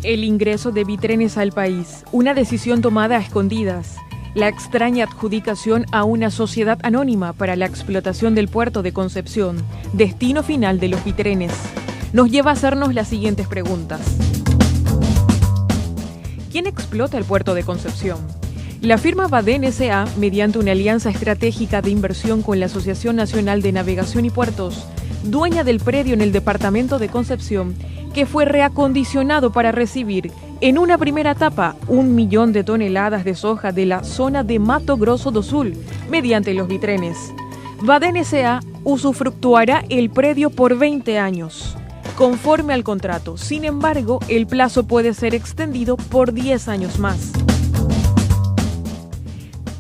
El ingreso de Bitrenes al país, una decisión tomada a escondidas. La extraña adjudicación a una sociedad anónima para la explotación del puerto de Concepción, destino final de los Bitrenes, nos lleva a hacernos las siguientes preguntas. ¿Quién explota el puerto de Concepción? La firma Baden S.A., mediante una alianza estratégica de inversión con la Asociación Nacional de Navegación y Puertos, dueña del predio en el departamento de Concepción, que fue reacondicionado para recibir, en una primera etapa, 1 millón de toneladas de soja de la zona de Mato Grosso do Sul, mediante los Bitrenes. Baden S.A. usufructuará el predio por 20 años, conforme al contrato. Sin embargo, el plazo puede ser extendido por 10 años más.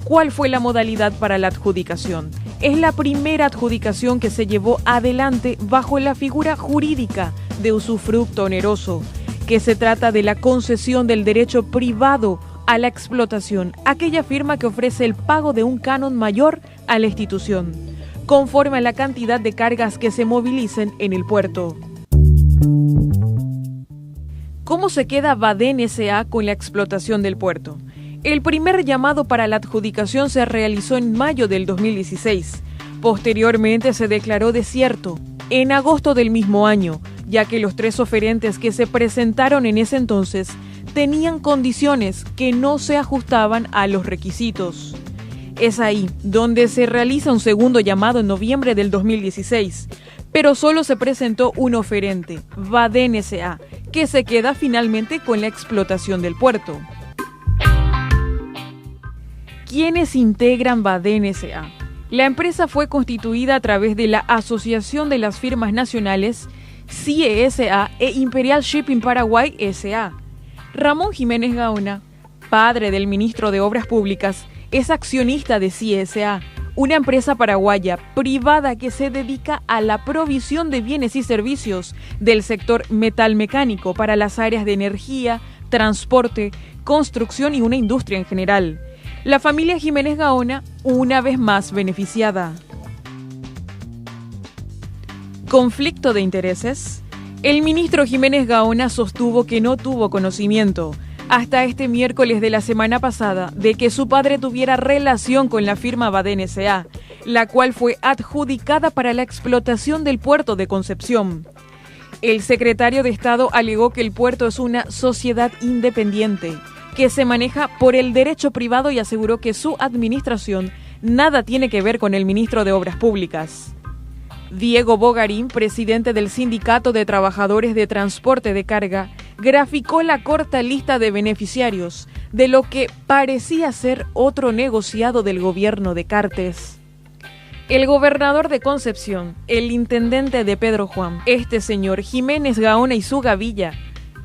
¿Cuál fue la modalidad para la adjudicación? Es la primera adjudicación que se llevó adelante bajo la figura jurídica de usufructo oneroso, que se trata de la concesión del derecho privado a la explotación, aquella firma que ofrece el pago de un canon mayor a la institución, conforme a la cantidad de cargas que se movilicen en el puerto. ¿Cómo se queda Baden S.A. con la explotación del puerto? El primer llamado para la adjudicación se realizó en mayo del 2016. Posteriormente se declaró desierto en agosto del mismo año, ya que los 3 oferentes que se presentaron en ese entonces tenían condiciones que no se ajustaban a los requisitos. Es ahí donde se realiza un segundo llamado en noviembre del 2016, pero solo se presentó un oferente, Baden S.A., que se queda finalmente con la explotación del puerto. ¿Quiénes integran Baden S.A.? La empresa fue constituida a través de la Asociación de las Firmas Nacionales CIE S.A. e Imperial Shipping Paraguay S.A. Ramón Jiménez Gaona, padre del ministro de Obras Públicas, es accionista de CIE S.A., una empresa paraguaya privada que se dedica a la provisión de bienes y servicios del sector metalmecánico para las áreas de energía, transporte, construcción y una industria en general. La familia Jiménez Gaona, una vez más beneficiada. ¿Conflicto de intereses? El ministro Jiménez Gaona sostuvo que no tuvo conocimiento, hasta este miércoles de la semana pasada, de que su padre tuviera relación con la firma Baden S.A., la cual fue adjudicada para la explotación del puerto de Concepción. El secretario de Estado alegó que el puerto es una sociedad independiente, que se maneja por el derecho privado, y aseguró que su administración nada tiene que ver con el ministro de Obras Públicas. Diego Bogarín, presidente del Sindicato de Trabajadores de Transporte de Carga, graficó la corta lista de beneficiarios de lo que parecía ser otro negociado del gobierno de Cartes. El gobernador de Concepción, el intendente de Pedro Juan, este señor Jiménez Gaona y su gavilla.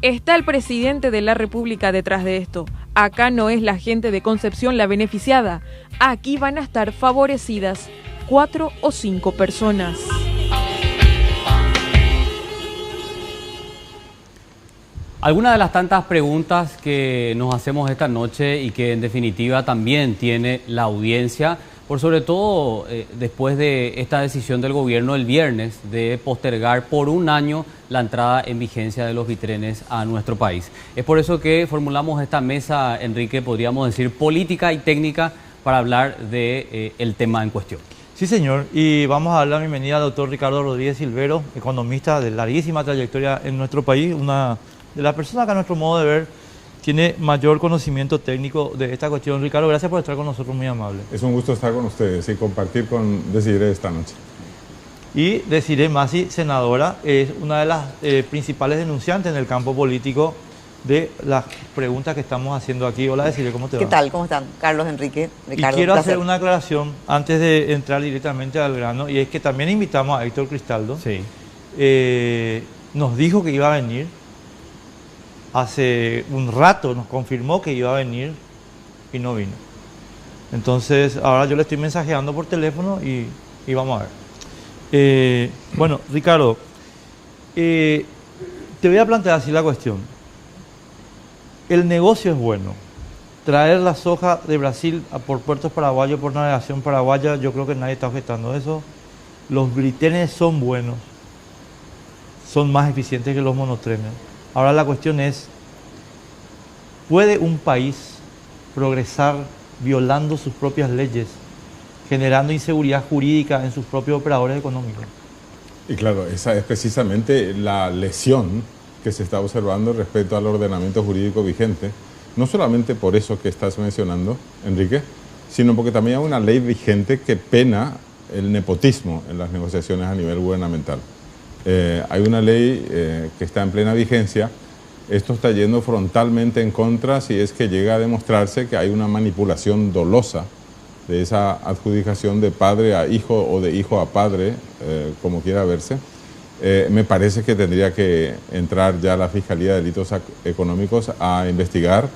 Está el presidente de la República detrás de esto. Acá no es la gente de Concepción la beneficiada. Aquí van a estar favorecidas 4 o 5 personas. Algunas de las tantas preguntas que nos hacemos esta noche y que en definitiva también tiene la audiencia, por sobre todo después de esta decisión del gobierno el viernes de postergar por 1 año la entrada en vigencia de los Bitrenes a nuestro país. Es por eso que formulamos esta mesa, Enrique, podríamos decir política y técnica, para hablar del tema en cuestión. Sí, señor, y vamos a dar la bienvenida al doctor Ricardo Rodríguez Silvero, economista de larguísima trayectoria en nuestro país, una de las personas que a nuestro modo de ver tiene mayor conocimiento técnico de esta cuestión. Ricardo, gracias por estar con nosotros, muy amable. Es un gusto estar con ustedes y compartir con Desiree esta noche. Y Desiree Masi, senadora, es una de las principales denunciantes en el campo político de las preguntas que estamos haciendo aquí. Hola, Desiree, ¿cómo te va? ¿Qué tal? ¿Cómo están? Carlos, Enrique, Ricardo. Y quiero hacer una aclaración antes de entrar directamente al grano, y es que también invitamos a Héctor Cristaldo. Sí. Nos dijo que iba a venir. Hace un rato nos confirmó que iba a venir y no vino. Entonces, ahora yo le estoy mensajeando por teléfono y vamos a ver. Bueno, Ricardo, te voy a plantear así la cuestión. El negocio es bueno. Traer la soja de Brasil por puertos paraguayos, por navegación paraguaya, yo creo que nadie está objetando eso. Los Bitrenes son buenos. Son más eficientes que los monotrenes. Ahora la cuestión es ¿Puede un país progresar violando sus propias leyes, generando inseguridad jurídica en sus propios operadores económicos? Y claro, esa es precisamente la lesión que se está observando respecto al ordenamiento jurídico vigente. No solamente por eso que estás mencionando, Enrique, sino porque también hay una ley vigente que pena el nepotismo en las negociaciones a nivel gubernamental. Hay una ley que está en plena vigencia. Esto está yendo frontalmente en contra si es que llega a demostrarse que hay una manipulación dolosa de esa adjudicación de padre a hijo o de hijo a padre, como quiera verse. Me parece que tendría que entrar ya la Fiscalía de Delitos Económicos a investigar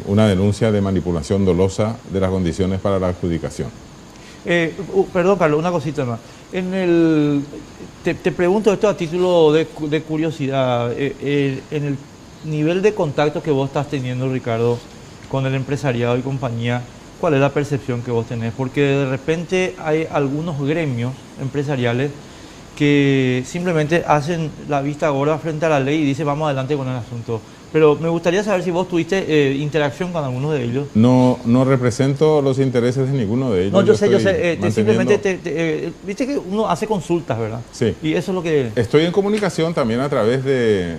una denuncia de manipulación dolosa de las condiciones para la adjudicación. Perdón, Carlos, una cosita más. Te pregunto esto a título de curiosidad. En el nivel de contacto que vos estás teniendo, Ricardo, con el empresariado y compañía, ¿cuál es la percepción que vos tenés? Porque de repente hay algunos gremios empresariales que simplemente hacen la vista gorda frente a la ley y dicen vamos adelante con el asunto. Pero me gustaría saber si vos tuviste interacción con algunos de ellos. No represento los intereses de ninguno de ellos. No, yo sé. Manteniendo... Simplemente, viste que uno hace consultas, ¿verdad? Sí. Y eso es lo que... Estoy en comunicación también a través de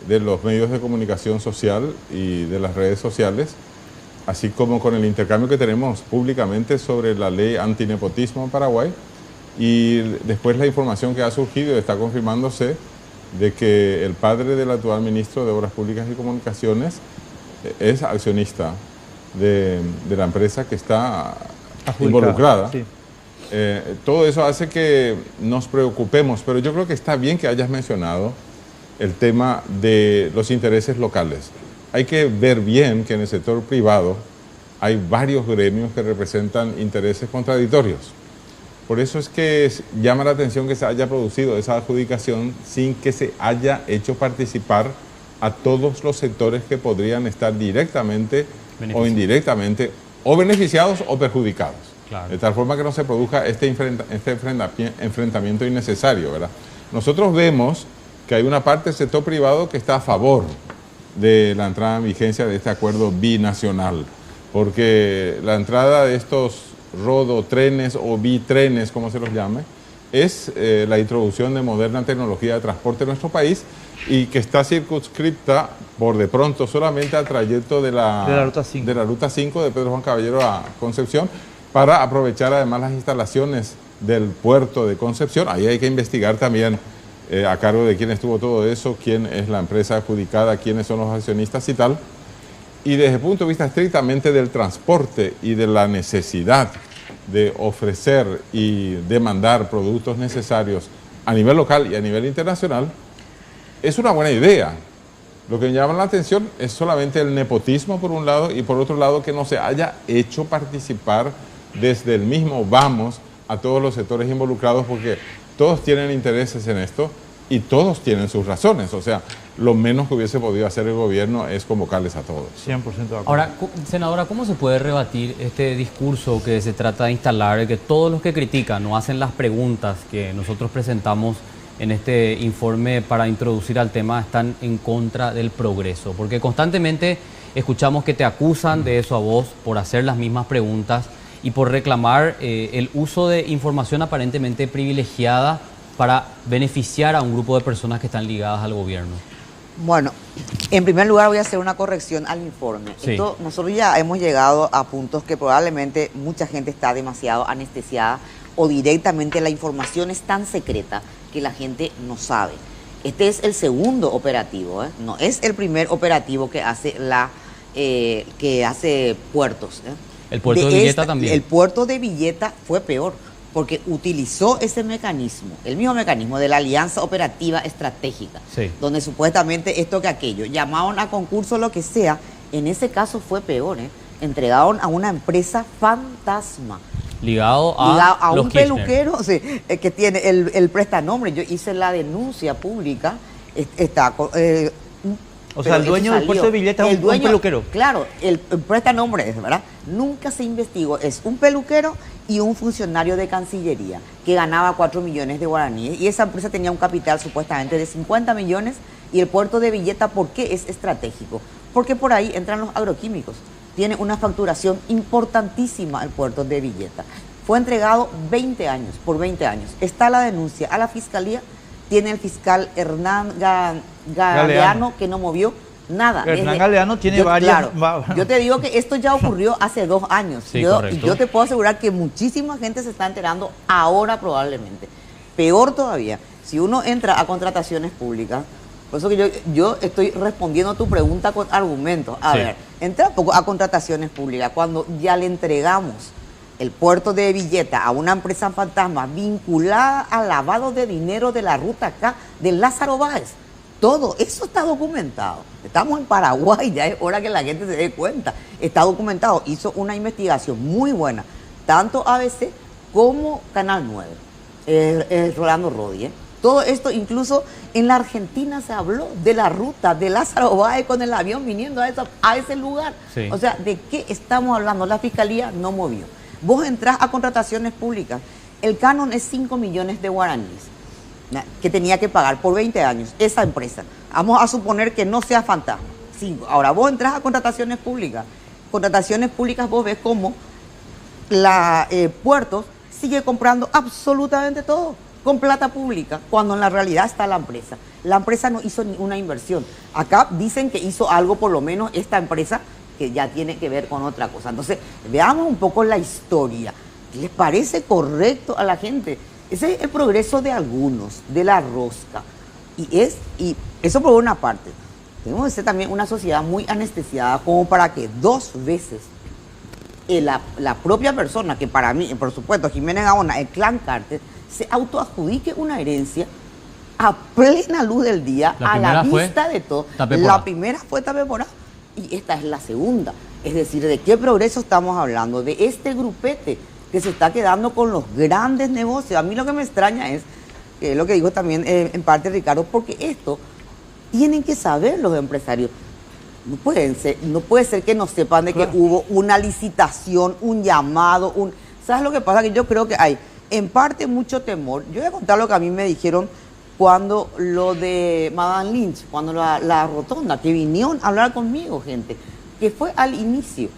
los medios de comunicación social y de las redes sociales, así como con el intercambio que tenemos públicamente sobre la ley antinepotismo en Paraguay, y después la información que ha surgido está confirmándose de que el padre del actual ministro de Obras Públicas y Comunicaciones es accionista de la empresa que está involucrada. Sí. Todo eso hace que nos preocupemos, pero yo creo que está bien que hayas mencionado el tema de los intereses locales. Hay que ver bien que en el sector privado hay varios gremios que representan intereses contradictorios. Por eso es que llama la atención que se haya producido esa adjudicación sin que se haya hecho participar a todos los sectores que podrían estar directamente o indirectamente o beneficiados o perjudicados. Claro. De tal forma que no se produzca este enfrentamiento innecesario, ¿verdad? Nosotros vemos que hay una parte del sector privado que está a favor de la entrada en vigencia de este acuerdo binacional, porque la entrada de estos rodotrenes o bitrenes, como se los llame, es la introducción de moderna tecnología de transporte en nuestro país y que está circunscripta por de pronto solamente al trayecto de la Ruta 5 de Pedro Juan Caballero a Concepción, para aprovechar además las instalaciones del puerto de Concepción. Ahí hay que investigar también a cargo de quién estuvo todo eso, quién es la empresa adjudicada, quiénes son los accionistas y tal. Y desde el punto de vista estrictamente del transporte y de la necesidad de ofrecer y demandar productos necesarios a nivel local y a nivel internacional, es una buena idea. Lo que me llama la atención es solamente el nepotismo por un lado y por otro lado que no se haya hecho participar desde el mismo vamos a todos los sectores involucrados, porque todos tienen intereses en esto y todos tienen sus razones. O sea, lo menos que hubiese podido hacer el gobierno es convocarles a todos. 100% de acuerdo. Ahora, senadora, ¿cómo se puede rebatir este discurso que se trata de instalar, de que todos los que critican no hacen las preguntas que nosotros presentamos en este informe para introducir al tema, están en contra del progreso? Porque constantemente escuchamos que te acusan de eso a vos por hacer las mismas preguntas y por reclamar el uso de información aparentemente privilegiada para beneficiar a un grupo de personas que están ligadas al gobierno. Bueno, en primer lugar voy a hacer una corrección al informe. Sí. Nosotros ya hemos llegado a puntos que probablemente mucha gente está demasiado anestesiada o directamente la información es tan secreta que la gente no sabe. Este es el segundo operativo, no es el primer operativo que hace Puertos. El puerto de Villeta también. El puerto de Villeta fue peor, porque utilizó ese mecanismo, el mismo mecanismo de la alianza operativa estratégica, sí, donde supuestamente esto que aquello, llamaron a concurso lo que sea. En ese caso fue peor, entregaron a una empresa fantasma. Ligado a un Kirchner. Peluquero, sí, que tiene el prestanombre. Yo hice la denuncia pública, o sea, el dueño del puerto de Villeta es un peluquero. Claro, el prestanombre es, ¿verdad? Nunca se investigó. Es un peluquero y un funcionario de Cancillería que ganaba 4 millones de guaraníes. Y esa empresa tenía un capital supuestamente de 50 millones. Y el puerto de Villeta, ¿por qué es estratégico? porque por ahí entran los agroquímicos. Tiene una facturación importantísima el puerto de Villeta. Fue entregado 20 años, por 20 años. Está la denuncia a la fiscalía, tiene el fiscal Hernán Galeano que no movió nada. Hernán Galeano tiene varias... Claro, yo te digo que esto ya ocurrió hace 2 años. Sí, y yo te puedo asegurar que muchísima gente se está enterando ahora probablemente. Peor todavía, si uno entra a contrataciones públicas, por eso que yo estoy respondiendo a tu pregunta con argumentos. A ver, entra poco a contrataciones públicas cuando ya le entregamos el puerto de Villeta a una empresa fantasma vinculada al lavado de dinero de la ruta acá de Lázaro Báez. Todo eso está documentado. Estamos en Paraguay, ya es hora que la gente se dé cuenta. Está documentado. Hizo una investigación muy buena, tanto ABC como Canal 9, Rolando Rodi. Todo esto, incluso en la Argentina se habló de la ruta de Lázaro Báez con el avión viniendo a ese lugar. Sí. O sea, ¿de qué estamos hablando? La fiscalía no movió. Vos entrás a contrataciones públicas, el canon es 5 millones de guaraníes que tenía que pagar por 20 años esa empresa. Vamos a suponer que no sea fantasma. 5. Ahora, vos entras a contrataciones públicas vos ves cómo Puertos sigue comprando absolutamente todo con plata pública, cuando en la realidad está la empresa. La empresa no hizo ninguna inversión. Acá dicen que hizo algo, por lo menos esta empresa, que ya tiene que ver con otra cosa. Entonces, veamos un poco la historia. ¿Les parece correcto a la gente? Ese es el progreso de algunos, de la rosca. Y eso por una parte. Tenemos que ser también una sociedad muy anestesiada como para que 2 veces la propia persona, que para mí, por supuesto, Jiménez Gaona, el clan Carter, se autoadjudique una herencia a plena luz del día, a la vista de todo. La primera fue Tapeporá y esta es la segunda. Es decir, ¿de qué progreso estamos hablando? De este grupete que se está quedando con los grandes negocios. A mí lo que me extraña es, que es lo que dijo también en parte Ricardo, porque esto tienen que saber los empresarios. No puede ser que no sepan de que hubo una licitación, un llamado, ¿sabes lo que pasa? Que yo creo que hay en parte mucho temor. Yo voy a contar lo que a mí me dijeron cuando lo de Madame Lynch, cuando la rotonda, que vinieron a hablar conmigo, gente, que fue al inicio.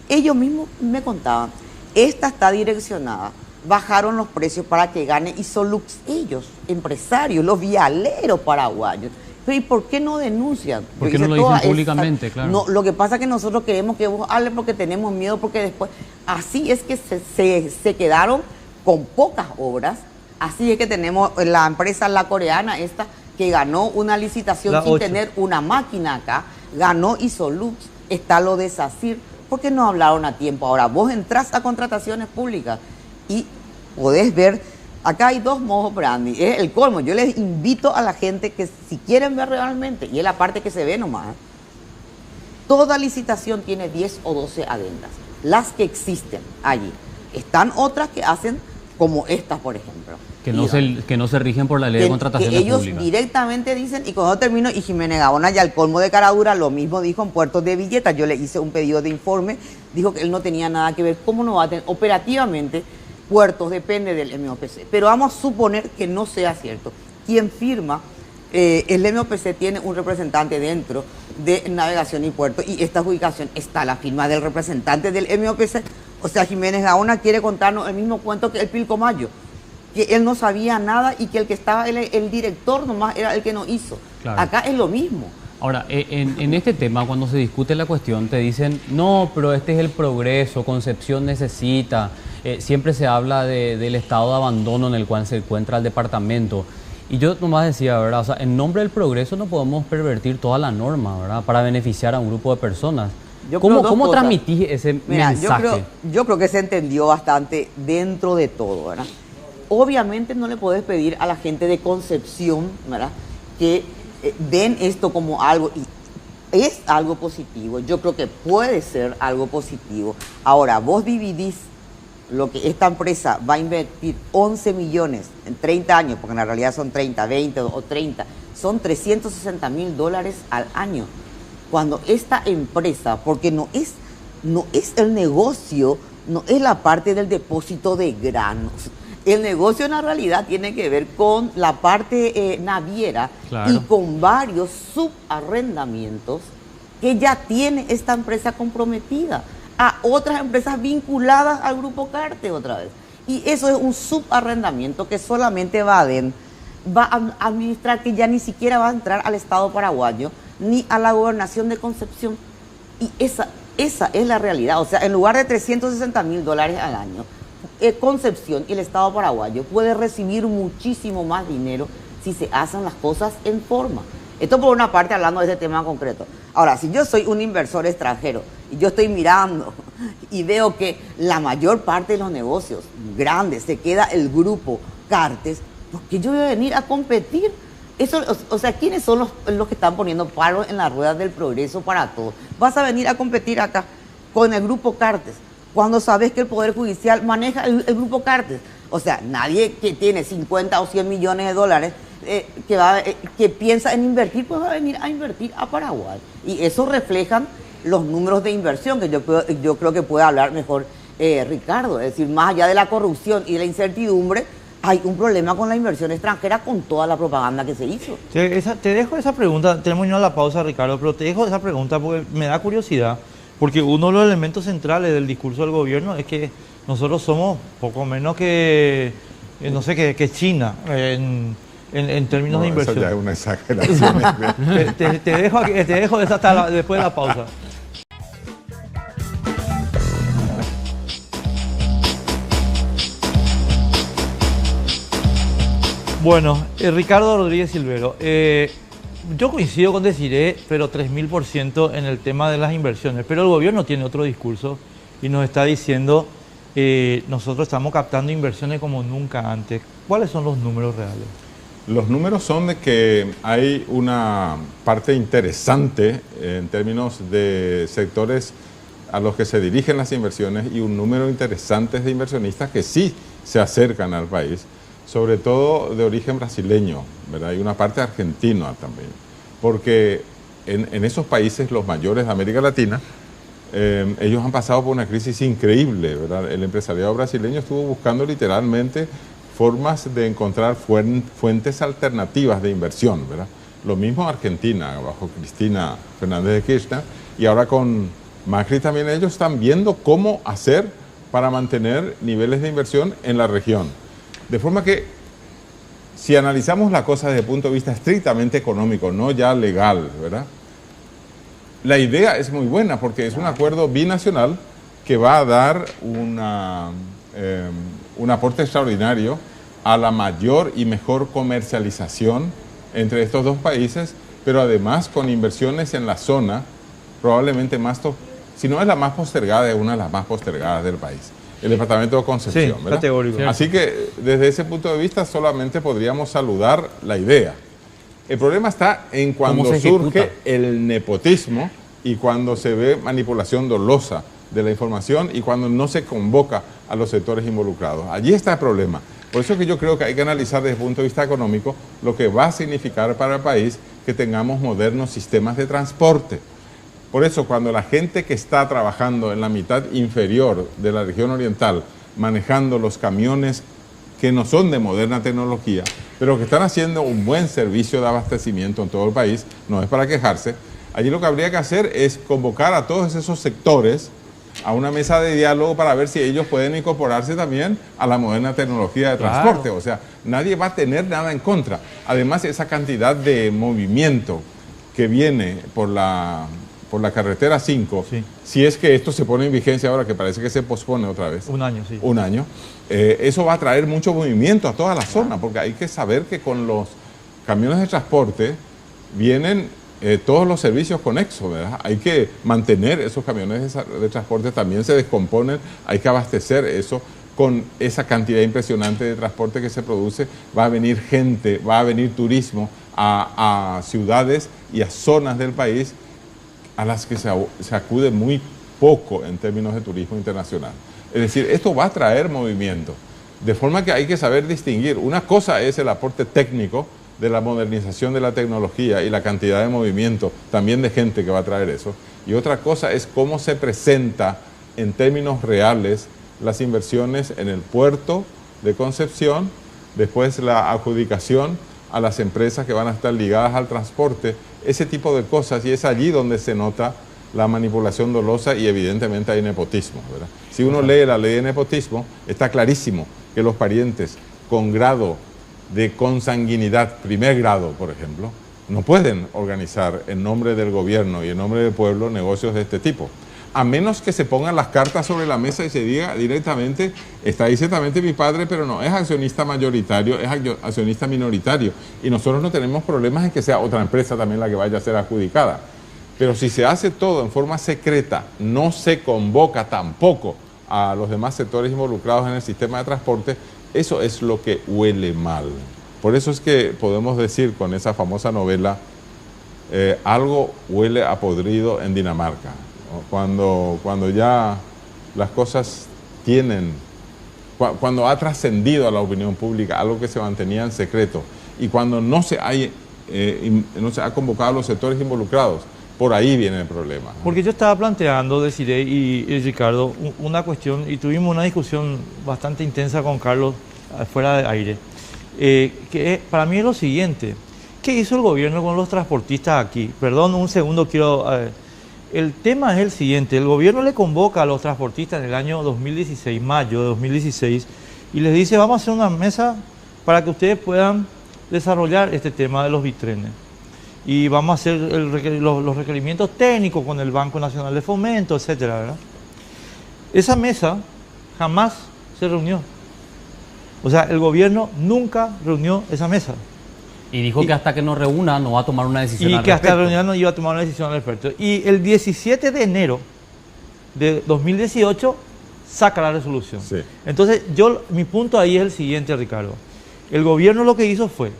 Ellos mismos me contaban, esta está direccionada, bajaron los precios para que gane Isolux, ellos, empresarios, los vialeros paraguayos. Pero ¿y por qué no denuncian? ¿Por qué no lo dicen públicamente? Claro. No, lo que pasa es que nosotros queremos que vos hables porque tenemos miedo, porque después, así es que se quedaron con pocas obras. Así es que tenemos la empresa, la coreana esta, que ganó una licitación sin tener una máquina acá, ganó Isolux, está lo de SACIR. ¿Por qué no hablaron a tiempo? Ahora, vos entrás a contrataciones públicas y podés ver, acá hay 2 modos brandy, es el colmo. Yo les invito a la gente que si quieren ver realmente, y es la parte que se ve nomás, toda licitación tiene 10 o 12 adendas, las que existen allí. Están otras que hacen como estas, por ejemplo. Que no se rigen por la ley de contrataciones públicas. Ellos directamente dicen, y cuando termino, y Jiménez Gaona ya el colmo de caradura, lo mismo dijo en Puertos de Villeta. Yo le hice un pedido de informe, dijo que él no tenía nada que ver. ¿Cómo no va a tener? Operativamente, Puertos depende del MOPC. Pero vamos a suponer que no sea cierto. Quien firma, el MOPC tiene un representante dentro de Navegación y Puerto, y esta adjudicación está la firma del representante del MOPC. O sea, Jiménez Gaona quiere contarnos el mismo cuento que el Pilcomayo, que él no sabía nada y que el que estaba, el director nomás era el que no hizo. Claro. Acá es lo mismo. Ahora, en este tema, cuando se discute la cuestión, te dicen, no, pero este es el progreso, Concepción necesita, siempre se habla del estado de abandono en el cual se encuentra el departamento. Y yo nomás decía, ¿verdad? O sea, en nombre del progreso no podemos pervertir toda la norma, ¿verdad? Para beneficiar a un grupo de personas. ¿Cómo transmitís ese mensaje? Yo creo que se entendió bastante dentro de todo, ¿verdad? Obviamente no le podés pedir a la gente de Concepción, ¿verdad?, que den esto como algo, y es algo positivo. Yo creo que puede ser algo positivo. Ahora, vos dividís lo que esta empresa va a invertir 11 millones en 30 años, porque en la realidad son 30, 20 o 30, son $360.000 al año. Cuando esta empresa, porque no es el negocio, no es la parte del depósito de granos. El negocio en la realidad tiene que ver con la parte naviera, claro, y con varios subarrendamientos que ya tiene esta empresa comprometida a otras empresas vinculadas al Grupo Carte otra vez. Y eso es un subarrendamiento que solamente Baden va a administrar, que ya ni siquiera va a entrar al Estado paraguayo ni a la gobernación de Concepción. Y esa es la realidad. O sea, en lugar de $360.000 al año, Concepción y el Estado paraguayo puede recibir muchísimo más dinero si se hacen las cosas en forma. Esto por una parte hablando de este tema concreto. Ahora, si yo soy un inversor extranjero y yo estoy mirando y veo que la mayor parte de los negocios grandes se queda el Grupo Cartes, ¿por qué yo voy a venir a competir? Eso, o sea, ¿quiénes son los que están poniendo palos en las ruedas del progreso para todos? Vas a venir a competir acá con el Grupo Cartes, cuando sabes que el Poder Judicial maneja el Grupo Cartes. O sea, nadie que tiene 50 o 100 millones de dólares que piensa en invertir, pues va a venir a invertir a Paraguay. Y eso reflejan los números de inversión, que yo creo que puede hablar mejor Ricardo. Es decir, más allá de la corrupción y de la incertidumbre, hay un problema con la inversión extranjera con toda la propaganda que se hizo. Te dejo esa pregunta, tenemos ya la pausa, Ricardo, pero te dejo esa pregunta porque me da curiosidad, porque uno de los elementos centrales del discurso del gobierno es que nosotros somos poco menos que, no sé, que China en términos de inversión. Eso ya es una exageración. te dejo hasta después de la pausa. Bueno, Ricardo Rodríguez Silvero, yo coincido con Desiree, pero 3000% en el tema de las inversiones, pero el gobierno tiene otro discurso y nos está diciendo nosotros estamos captando inversiones como nunca antes. ¿Cuáles son los números reales? Los números son de que hay una parte interesante en términos de sectores a los que se dirigen las inversiones y un número interesante de inversionistas que sí se acercan al país, sobre todo de origen brasileño, ¿verdad? Y una parte argentina también, porque en esos países, los mayores de América Latina, ellos han pasado por una crisis increíble, ¿verdad? El empresariado brasileño estuvo buscando literalmente formas de encontrar fuentes alternativas de inversión, ¿verdad? Lo mismo Argentina, bajo Cristina Fernández de Kirchner, y ahora con Macri también ellos están viendo cómo hacer para mantener niveles de inversión en la región. De forma que, si analizamos la cosa desde el punto de vista estrictamente económico, no ya legal, ¿verdad? La idea es muy buena porque es un acuerdo binacional que va a dar un aporte extraordinario a la mayor y mejor comercialización entre estos dos países, pero además con inversiones en la zona, probablemente si no es la más postergada, es una de las más postergadas del país. El departamento de Concepción, sí, ¿verdad? Categórico. Así que desde ese punto de vista solamente podríamos saludar la idea. El problema está en cuando surge el nepotismo y cuando se ve manipulación dolosa de la información y cuando no se convoca a los sectores involucrados. Allí está el problema. Por eso que yo creo que hay que analizar desde el punto de vista económico lo que va a significar para el país que tengamos modernos sistemas de transporte. Por eso, cuando la gente que está trabajando en la mitad inferior de la región oriental, manejando los camiones que no son de moderna tecnología, pero que están haciendo un buen servicio de abastecimiento en todo el país, no es para quejarse, allí lo que habría que hacer es convocar a todos esos sectores a una mesa de diálogo para ver si ellos pueden incorporarse también a la moderna tecnología de transporte. Claro. O sea, nadie va a tener nada en contra. Además, esa cantidad de movimiento que viene por la carretera 5, sí. Si es que esto se pone en vigencia ahora, que parece que se pospone otra vez. Un año, sí. Un año. Eso va a traer mucho movimiento a toda la zona, porque hay que saber que con los camiones de transporte vienen todos los servicios conexos, ¿verdad? Hay que mantener esos camiones de transporte, también se descomponen, hay que abastecer eso. Con esa cantidad impresionante de transporte que se produce, va a venir gente, va a venir turismo a ciudades y a zonas del país a las que se acude muy poco en términos de turismo internacional. Es decir, esto va a traer movimiento, de forma que hay que saber distinguir. Una cosa es el aporte técnico de la modernización de la tecnología y la cantidad de movimiento, también de gente que va a traer eso, y otra cosa es cómo se presenta en términos reales las inversiones en el puerto de Concepción, después la adjudicación a las empresas que van a estar ligadas al transporte, ese tipo de cosas, y es allí donde se nota la manipulación dolosa y evidentemente hay nepotismo, ¿verdad? Si uno lee la ley de nepotismo, está clarísimo que los parientes con grado de consanguinidad, primer grado, por ejemplo, no pueden organizar en nombre del gobierno y en nombre del pueblo negocios de este tipo. A menos que se pongan las cartas sobre la mesa y se diga directamente, está ahí ciertamente mi padre, pero no es accionista mayoritario, es accionista minoritario. Y nosotros no tenemos problemas en que sea otra empresa también la que vaya a ser adjudicada. Pero si se hace todo en forma secreta, no se convoca tampoco a los demás sectores involucrados en el sistema de transporte, eso es lo que huele mal. Por eso es que podemos decir con esa famosa novela, algo huele a podrido en Dinamarca. Cuando ya las cosas tienen, cuando ha trascendido a la opinión pública algo que se mantenía en secreto y cuando no se ha convocado a los sectores involucrados, por ahí viene el problema. Porque yo estaba planteando, Desiree y Ricardo, una cuestión, y tuvimos una discusión bastante intensa con Carlos fuera de aire, que para mí es lo siguiente: ¿qué hizo el gobierno con los transportistas aquí? Perdón, un segundo, quiero... el tema es el siguiente: el gobierno le convoca a los transportistas en el año 2016, mayo de 2016, y les dice, vamos a hacer una mesa para que ustedes puedan desarrollar este tema de los bitrenes. Y vamos a hacer los requerimientos técnicos con el Banco Nacional de Fomento, etcétera, ¿verdad? Esa mesa jamás se reunió. O sea, el gobierno nunca reunió esa mesa. Y dijo que hasta que nos reúna no va a tomar una decisión al respecto. Y que hasta la reunión no iba a tomar una decisión al respecto. Y el 17 de enero de 2018 saca la resolución. Sí. Entonces, mi punto ahí es el siguiente, Ricardo. El gobierno lo que hizo fue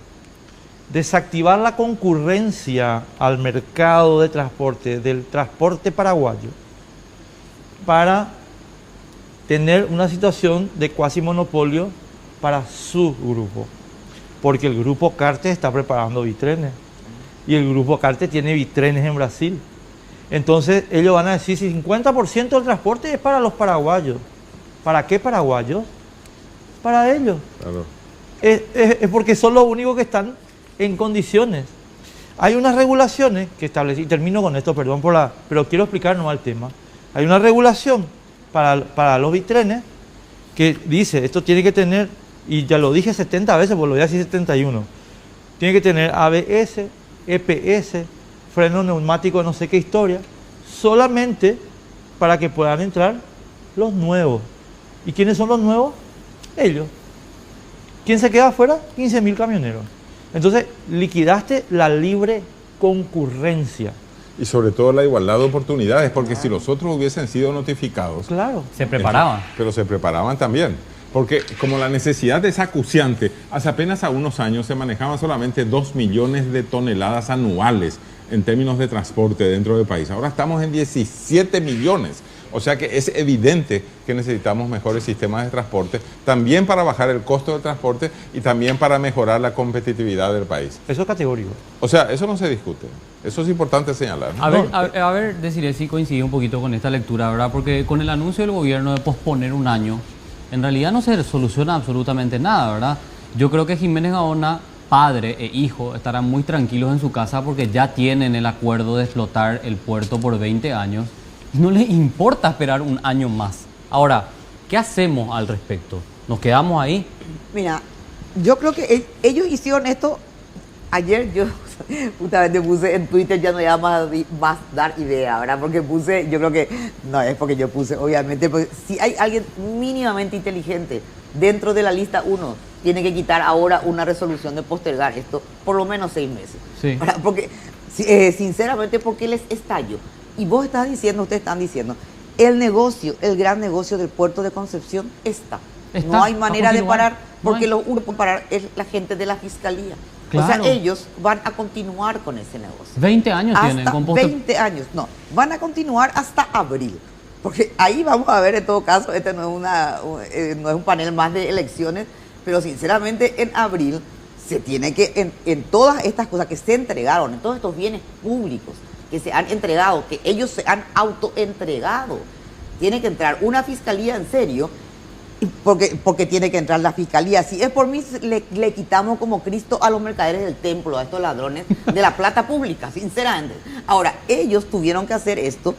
desactivar la concurrencia al mercado de transporte, del transporte paraguayo, para tener una situación de cuasi monopolio para su grupo. Porque el grupo Carte está preparando bitrenes. Y el grupo Carte tiene bitrenes en Brasil. Entonces ellos van a decir, si 50% del transporte es para los paraguayos. ¿Para qué paraguayos? Para ellos. Claro. Es porque son los únicos que están en condiciones. Hay unas regulaciones que establecen, y termino con esto, perdón pero quiero explicar nomás el tema. Hay una regulación para los bitrenes que dice, esto tiene que tener, y ya lo dije 70 veces, pues lo voy a decir 71, tiene que tener ABS, EPS, freno neumático, no sé qué historia, solamente para que puedan entrar los nuevos. ¿Y quiénes son los nuevos? Ellos. ¿Quién se queda afuera? 15.000 camioneros. Entonces, liquidaste la libre concurrencia. Y sobre todo la igualdad de oportunidades, porque si los otros hubiesen sido notificados... Claro. Se preparaban. Pero se preparaban también. Porque como la necesidad es acuciante, hace apenas a unos años se manejaban solamente 2 millones de toneladas anuales en términos de transporte dentro del país. Ahora estamos en 17 millones. O sea que es evidente que necesitamos mejores sistemas de transporte, también para bajar el costo del transporte y también para mejorar la competitividad del país. Eso es categórico. O sea, eso no se discute. Eso es importante señalar. A ver, deciré si coincide un poquito con esta lectura, ¿verdad? Porque con el anuncio del gobierno de posponer un año, en realidad no se soluciona absolutamente nada, ¿verdad? Yo creo que Jiménez Gaona, padre e hijo, estarán muy tranquilos en su casa porque ya tienen el acuerdo de explotar el puerto por 20 años. No les importa esperar un año más. Ahora, ¿qué hacemos al respecto? ¿Nos quedamos ahí? Mira, yo creo que ellos hicieron esto. Ayer yo justamente puse en Twitter, ya no iba más dar idea, ¿verdad? Porque puse, yo creo que, no es porque yo puse, obviamente, porque si hay alguien mínimamente inteligente dentro de la lista 1, tiene que quitar ahora una resolución de postergar esto por lo menos 6 meses. Sí. ¿Verdad? Porque, sinceramente, porque les estallo. Y vos estás diciendo, ustedes están diciendo, el negocio, el gran negocio del puerto de Concepción está. No hay manera de parar, porque lo único que parar es la gente de la fiscalía. Claro. O sea, ellos van a continuar con ese negocio. 20 años hasta tienen. Con 20 años, no. Van a continuar hasta abril. Porque ahí vamos a ver, en todo caso, este no es un panel más de elecciones, pero sinceramente en abril se tiene que, en todas estas cosas que se entregaron, en todos estos bienes públicos que se han entregado, que ellos se han autoentregado, tiene que entrar una fiscalía en serio Porque tiene que entrar la fiscalía. Si es por mí, le quitamos como Cristo a los mercaderes del templo, a estos ladrones de la plata pública, sinceramente. Ahora, ellos tuvieron que hacer esto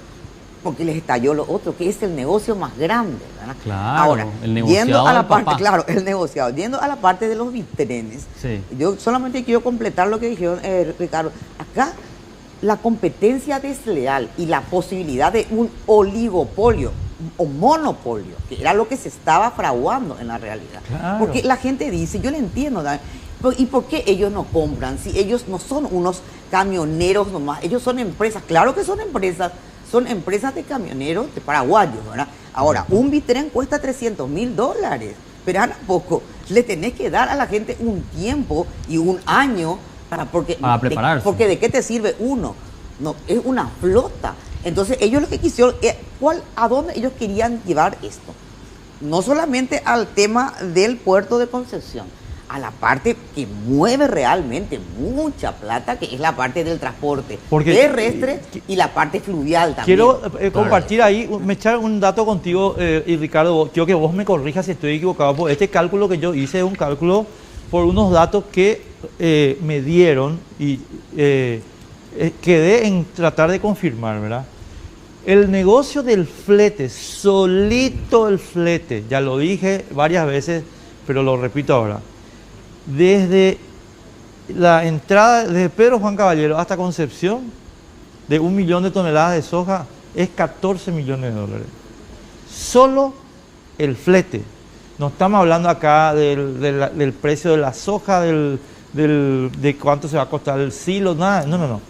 porque les estalló lo otro, que es el negocio más grande, ¿verdad? Claro, ahora, el negociado yendo a la del parte, papá. claro, el negociado, yendo a la parte de los vitrenes, Sí. yo solamente quiero completar lo que dijeron, Ricardo. Acá la competencia desleal y la posibilidad de un oligopolio o monopolio, que era lo que se estaba fraguando en la realidad. Claro. Porque la gente dice, yo le entiendo, ¿verdad? ¿Y por qué ellos no compran? Si ellos no son unos camioneros nomás, ellos son empresas, claro que son empresas de camioneros de paraguayos, ¿verdad? Ahora, un vitren cuesta $300,000, pero a poco le tenés que dar a la gente un tiempo y un año para prepararse. Porque ¿de qué te sirve uno? No, es una flota. Entonces ellos lo que quisieron, ¿a dónde ellos querían llevar esto? No solamente al tema del puerto de Concepción, a la parte que mueve realmente mucha plata, que es la parte del transporte terrestre y la parte fluvial también. Quiero compartir ahí, me echar un dato contigo, y Ricardo, quiero que vos me corrijas si estoy equivocado, porque este cálculo que yo hice es un cálculo por unos datos que me dieron y quedé en tratar de confirmar, ¿verdad? El negocio del flete, solito el flete, ya lo dije varias veces, pero lo repito ahora. Desde la entrada, desde Pedro Juan Caballero hasta Concepción, de 1 millón de toneladas de soja, es $14 millones. Solo el flete. No estamos hablando acá del precio de la soja, de cuánto se va a costar el silo, nada. No.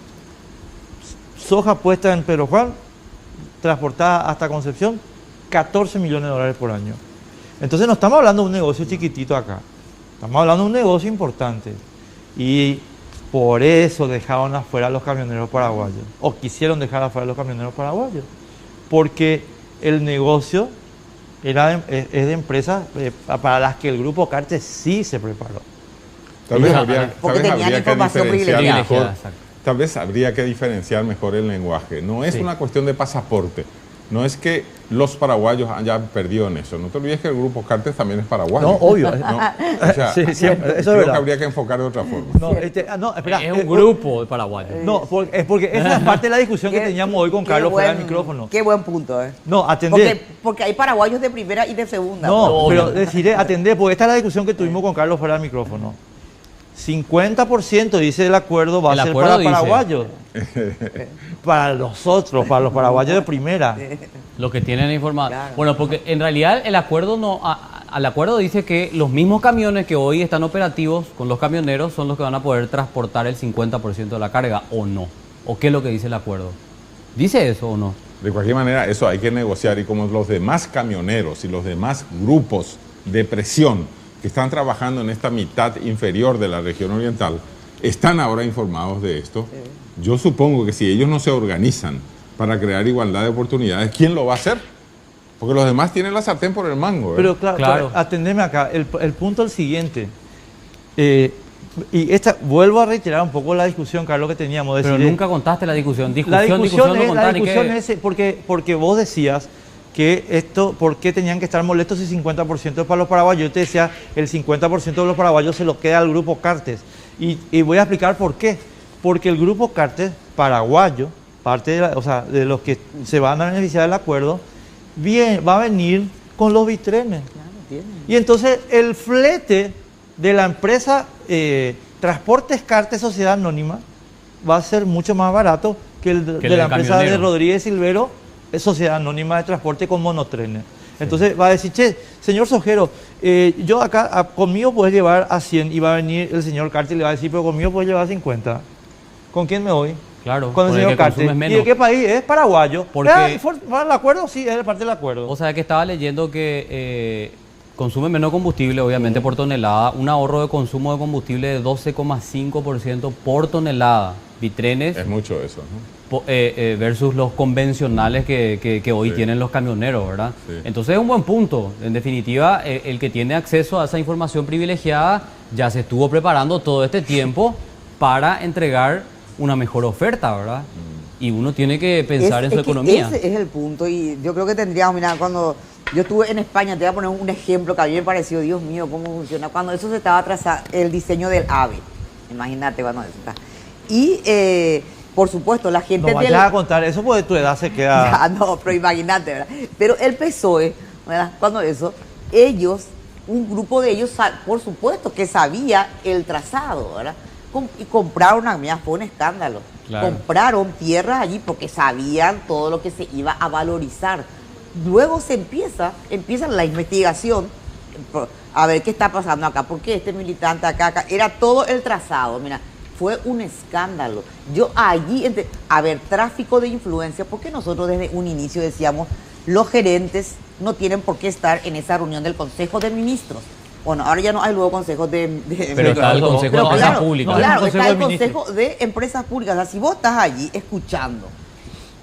Soja puesta en Pedro Juan, transportada hasta Concepción, $14 millones por año. Entonces no estamos hablando de un negocio chiquitito acá, estamos hablando de un negocio importante. Y por eso dejaron afuera a los camioneros paraguayos, o quisieron dejar afuera a los camioneros paraguayos, porque el negocio es de empresas para las que el grupo Cartes sí se preparó. Tal vez habría que información diferenciar mejor. Exacto. Tal vez habría que diferenciar mejor el lenguaje. No es una cuestión de pasaporte. No es que los paraguayos hayan perdido en eso. No te olvides que el grupo Cartes también es paraguayo. No, obvio. No, o sea, Sí, siempre, eso es creo verdad. que habría que enfocar de otra forma. No, espera. Es un grupo de paraguayos. No, es porque esa es parte de la discusión que teníamos hoy con Carlos fuera del micrófono. Qué buen punto, No, atendé. Porque hay paraguayos de primera y de segunda. No, pero deciré, atendé, porque esta es la discusión que tuvimos con Carlos fuera del micrófono. 50% dice el acuerdo va a ser para paraguayos. Para nosotros, para los paraguayos de primera. Los que tienen información. Claro. Bueno, porque en realidad el acuerdo al acuerdo dice que los mismos camiones que hoy están operativos con los camioneros son los que van a poder transportar el 50% de la carga, ¿o no? ¿O qué es lo que dice el acuerdo? ¿Dice eso o no? De cualquier manera, eso hay que negociar, y como los demás camioneros y los demás grupos de presión que están trabajando en esta mitad inferior de la región oriental están ahora informados de esto, yo supongo que si ellos no se organizan para crear igualdad de oportunidades, ¿quién lo va a hacer? Porque los demás tienen la sartén por el mango. Pero claro, atendeme acá, el punto es el siguiente. Y vuelvo a reiterar un poco la discusión, Carlos, que teníamos. Pero nunca contaste la discusión. La discusión es porque vos decías que ¿por qué tenían que estar molestos si 50% es para los paraguayos? Yo te decía, el 50% de los paraguayos se lo queda al grupo Cartes. Y voy a explicar por qué. Porque el grupo Cartes paraguayo, parte de los que se van a beneficiar del acuerdo, va a venir con los vitrenes. Claro, y entonces el flete de la empresa Transportes Cartes Sociedad Anónima va a ser mucho más barato que el de la empresa de Rodríguez Silvero, Sociedad Anónima de Transporte con monotrenes. Entonces va a decir, che, señor Sojero, yo acá conmigo puedes llevar a 100, y va a venir el señor Cartes y le va a decir, pero conmigo puedes llevar a 50. ¿Con quién me voy? Claro, con el señor Cartes. ¿Y de qué país? Es paraguayo. Porque ¿para el acuerdo? Sí, es parte del acuerdo. O sea, que estaba leyendo que consume menos combustible, obviamente, por tonelada, un ahorro de consumo de combustible de 12,5% por tonelada. Vitrenes. Es mucho eso, ¿no? Versus los convencionales que hoy tienen los camioneros, ¿verdad? Sí. Entonces es un buen punto. En definitiva, el que tiene acceso a esa información privilegiada ya se estuvo preparando todo este tiempo para entregar una mejor oferta, ¿verdad? Y uno tiene que pensar en su economía. Ese es el punto, y yo creo que tendríamos, mira, cuando Yo estuve en España, te voy a poner un ejemplo que a mí me pareció, Dios mío, cómo funciona. Cuando eso se estaba trazando, el diseño del AVE. Imagínate cuando eso está. Y, por supuesto, la gente... No vayas a contar eso porque tu edad se queda... Ya, no, pero imagínate, ¿verdad? Pero el PSOE, ¿verdad? Cuando eso, ellos, un grupo de ellos, por supuesto, que sabía el trazado, ¿verdad? Y compraron, mira, fue un escándalo. Claro. Compraron tierras allí porque sabían todo lo que se iba a valorizar. Luego se empieza la investigación, a ver qué está pasando acá, por qué este militante acá, era todo el trazado, mira, fue un escándalo. Yo allí, a ver, tráfico de influencia, porque nosotros desde un inicio decíamos, los gerentes no tienen por qué estar en esa reunión del Consejo de Ministros. Bueno, ahora ya no hay luego consejos pero está el Consejo de Empresas Públicas. Claro, está el Consejo de Empresas Públicas. O sea, si vos estás allí escuchando,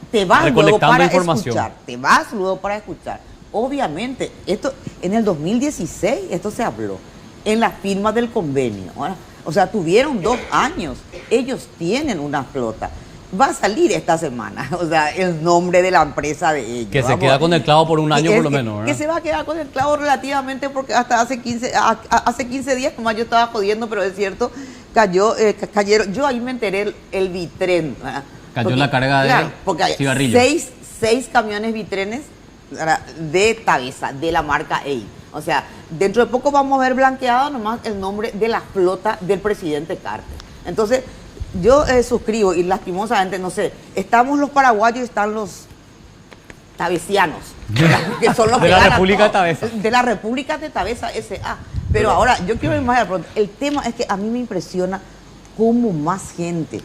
te vas luego para escuchar. Te vas luego para escuchar. Obviamente, esto en el 2016 esto se habló en la firma del convenio. ¿Verdad? O sea, tuvieron 2 años. Ellos tienen una flota. Va a salir esta semana, o sea, el nombre de la empresa de ellos. Que se queda con el clavo por un año por lo menos, ¿verdad? Que se va a quedar con el clavo relativamente porque hasta hace 15 días, como yo estaba jodiendo, pero es cierto, cayeron. Yo ahí me enteré el Vitren. ¿Verdad? Cayó en la carga de porque hay cigarrillos. 6 camiones Vitrenes de Tavesa, de la marca EI. O sea, dentro de poco vamos a ver blanqueado nomás el nombre de la flota del presidente Carter. Entonces, yo suscribo y lastimosamente, no sé, estamos los paraguayos y están los tavesianos, que son los de que la República de Tavesa. De la República de Tavesa S.A. Pero ahora, yo quiero ir más allá. El tema es que a mí me impresiona cómo más gente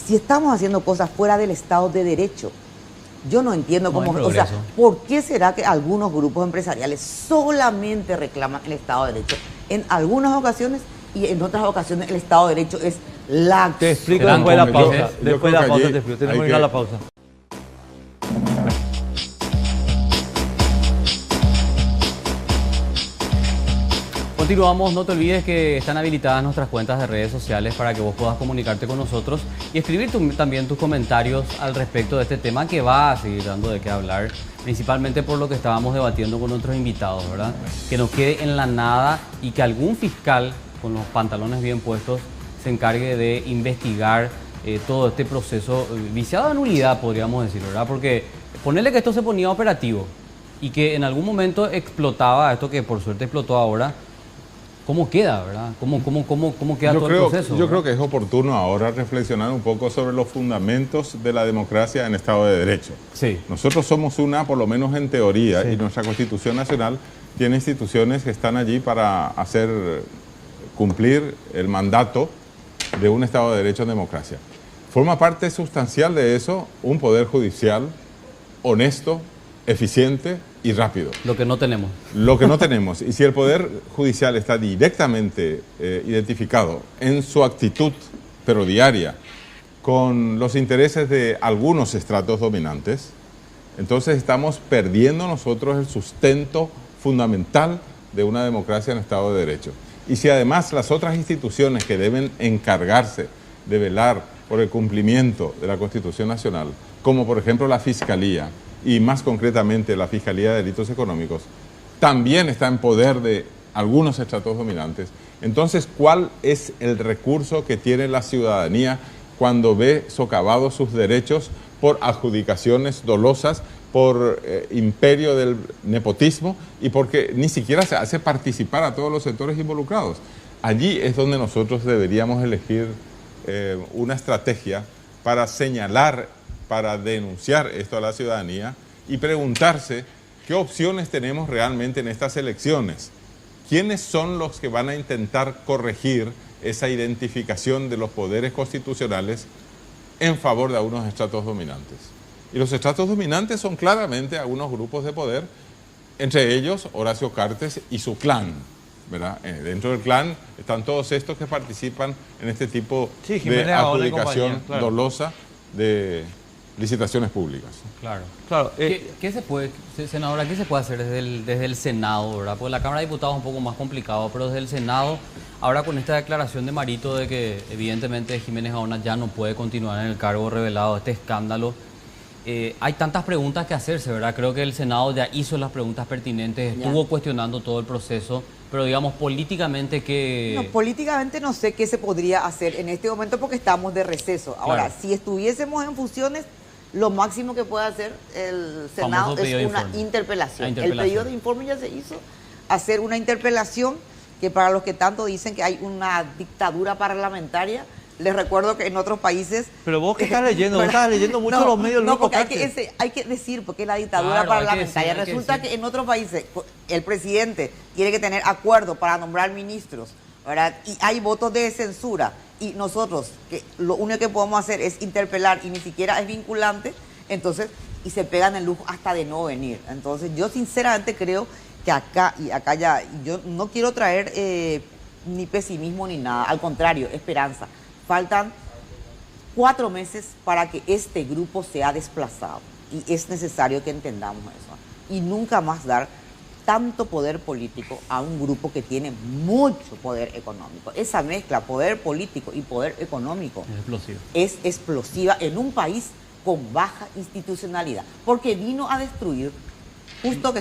si estamos haciendo cosas fuera del Estado de Derecho. Yo no entiendo cómo, o sea, ¿por qué será que algunos grupos empresariales solamente reclaman el Estado de Derecho? En algunas ocasiones y en otras ocasiones el Estado de Derecho es laxo. Te explico después de la pausa. Después de la pausa te explico. Tenemos que ir a la pausa. Continuamos, no te olvides que están habilitadas nuestras cuentas de redes sociales para que vos puedas comunicarte con nosotros y escribir también tus comentarios al respecto de este tema que va a seguir dando de qué hablar, principalmente por lo que estábamos debatiendo con nuestros invitados, ¿verdad? Que no quede en la nada y que algún fiscal con los pantalones bien puestos se encargue de investigar todo este proceso viciado de nulidad, podríamos decir, ¿verdad? Porque ponerle que esto se ponía operativo y que en algún momento explotaba, esto que por suerte explotó ahora, ¿cómo queda, verdad? ¿Cómo queda todo el proceso? Yo creo que es oportuno ahora reflexionar un poco sobre los fundamentos de la democracia en Estado de Derecho. Sí. Nosotros somos por lo menos en teoría, y nuestra Constitución Nacional tiene instituciones que están allí para hacer cumplir el mandato de un Estado de Derecho en democracia. Forma parte sustancial de eso un poder judicial honesto, eficiente y rápido. Lo que no tenemos. Lo que no tenemos. Y si el Poder Judicial está directamente identificado en su actitud, pero diaria, con los intereses de algunos estratos dominantes, entonces estamos perdiendo nosotros el sustento fundamental de una democracia en Estado de Derecho. Y si además las otras instituciones que deben encargarse de velar por el cumplimiento de la Constitución Nacional, como por ejemplo la Fiscalía, y más concretamente la Fiscalía de Delitos Económicos, también está en poder de algunos estratos dominantes. Entonces, ¿cuál es el recurso que tiene la ciudadanía cuando ve socavados sus derechos por adjudicaciones dolosas, por imperio del nepotismo y porque ni siquiera se hace participar a todos los sectores involucrados? Allí es donde nosotros deberíamos elegir una estrategia para señalar, para denunciar esto a la ciudadanía y preguntarse qué opciones tenemos realmente en estas elecciones. ¿Quiénes son los que van a intentar corregir esa identificación de los poderes constitucionales en favor de algunos estratos dominantes? Y los estratos dominantes son claramente algunos grupos de poder, entre ellos Horacio Cartes y su clan, ¿verdad? Dentro del clan están todos estos que participan en este tipo de adjudicación dolosa de licitaciones públicas. Claro. ¿Qué se puede, senadora, qué se puede hacer desde el Senado, ¿verdad? Porque la Cámara de Diputados es un poco más complicado, pero desde el Senado, ahora con esta declaración de Marito de que evidentemente Jiménez Gaona ya no puede continuar en el cargo revelado, este escándalo, hay tantas preguntas que hacerse, ¿verdad? Creo que el Senado ya hizo las preguntas pertinentes, Ya. estuvo cuestionando todo el proceso, pero digamos políticamente que... No, políticamente no sé qué se podría hacer en este momento porque estamos de receso. Ahora, Claro. si estuviésemos en funciones, lo máximo que puede hacer el Senado Famoso pedido de es una informe. interpelación. La El interpelación. pedido de informe ya se hizo, hacer una interpelación que para los que tanto dicen que hay una dictadura parlamentaria, les recuerdo que en otros países... Pero vos qué estás leyendo, vos estás leyendo mucho No, los medios del no, grupo porque Cartes. hay que decir, porque la dictadura Claro, hay que parlamentaria decir, hay que resulta decir. que en otros países el presidente tiene que tener acuerdo para nombrar ministros, ¿verdad? Y hay votos de censura. Y nosotros, que lo único que podemos hacer es interpelar y ni siquiera es vinculante, entonces, y se pegan el lujo hasta de no venir. Entonces, yo sinceramente creo que acá y acá ya, yo no quiero traer ni pesimismo ni nada, al contrario, esperanza. Faltan 4 meses para que este grupo sea desplazado y es necesario que entendamos eso y nunca más dar tanto poder político a un grupo que tiene mucho poder económico. Esa mezcla, poder político y poder económico, Es explosivo. es explosiva en un país con baja institucionalidad, porque vino a destruir, justo